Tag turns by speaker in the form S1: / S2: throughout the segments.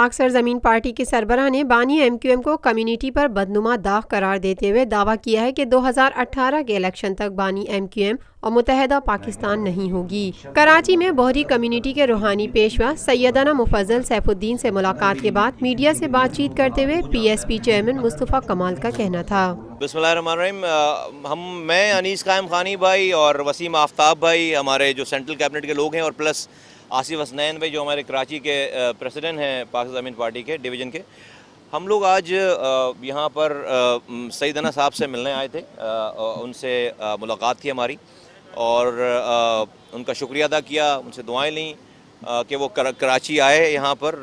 S1: پاک سرزمین پارٹی کے سربراہ نے بانی MQM کو کمیونٹی پر بدنما داغ قرار دیتے ہوئے دعویٰ کیا ہے کہ 2018 کے الیکشن تک بانی MQM اور متحدہ پاکستان نہیں ہوگی۔ کراچی میں بوہری کمیونٹی کے روحانی پیشوا سیدنا مفضل سیف الدین سے ملاقات کے بعد میڈیا سے بات چیت کرتے ہوئے PSP چیئرمین مصطفی کمال کا کہنا تھا،
S2: بسم اللہ الرحمن الرحیم، میں انیس قائم خانی بھائی اور وسیم آفتاب بھائی، ہمارے جو سینٹرل کیبنٹ کے لوگ ہیں، اور پلس آصف حسنین بھائی جو ہمارے کراچی کے پریزیڈنٹ ہیں پاک سرزمین پارٹی کے ڈویژن کے، ہم لوگ آج یہاں پر سیدنا صاحب سے ملنے آئے تھے۔ ان سے ملاقات تھی ہماری، اور ان کا شکریہ ادا کیا، ان سے دعائیں لیں کہ وہ کراچی آئے یہاں پر۔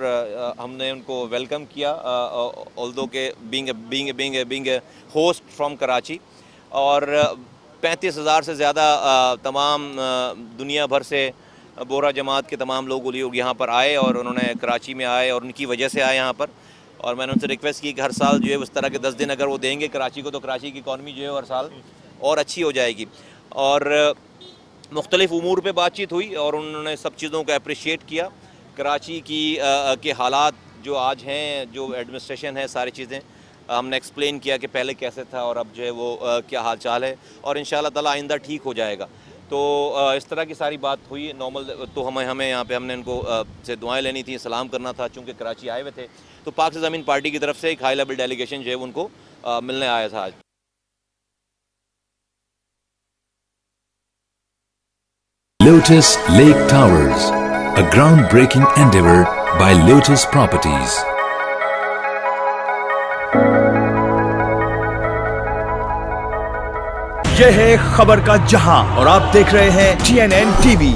S2: ہم نے ان کو ویلکم کیا، آلدو کہ being a host from Karachi, اور 35,000 سے زیادہ تمام دنیا بھر سے بوہرا جماعت کے تمام لوگ یہاں پر آئے، اور انہوں نے کراچی میں آئے اور ان کی وجہ سے آئے یہاں پر۔ اور میں نے ان سے ریکویسٹ کی کہ ہر سال جو ہے اس طرح کے 10 دن اگر وہ دیں گے کراچی کو، تو کراچی کی اکانومی جو ہے ہر سال اور اچھی ہو جائے گی۔ اور مختلف امور پہ بات چیت ہوئی، اور انہوں نے سب چیزوں کو اپریشیٹ کیا۔ کراچی کے حالات جو آج ہیں، جو ایڈمنسٹریشن ہے، ساری چیزیں ہم نے ایکسپلین کیا کہ پہلے کیسے تھا اور اب جو ہے وہ کیا حال چال ہے، اور انشاءاللہ تعالی آئندہ ٹھیک ہو جائے گا۔ تو اس طرح کی ساری بات ہوئی نارمل۔ تو ہمیں یہاں پہ ہم نے ان کو سے دعائیں لینی تھیں، سلام کرنا تھا، چونکہ کراچی آئے ہوئے تھے، تو پاک سرزمین پارٹی کی طرف سے ایک ہائی لیول ڈیلیگیشن جو ہے ان کو ملنے آیا تھا آج۔
S3: Lotus Lake Towers, a groundbreaking endeavor by Lotus Properties.
S4: یہ ہے خبر کا جہاں، اور آپ دیکھ رہے ہیں TNN TV۔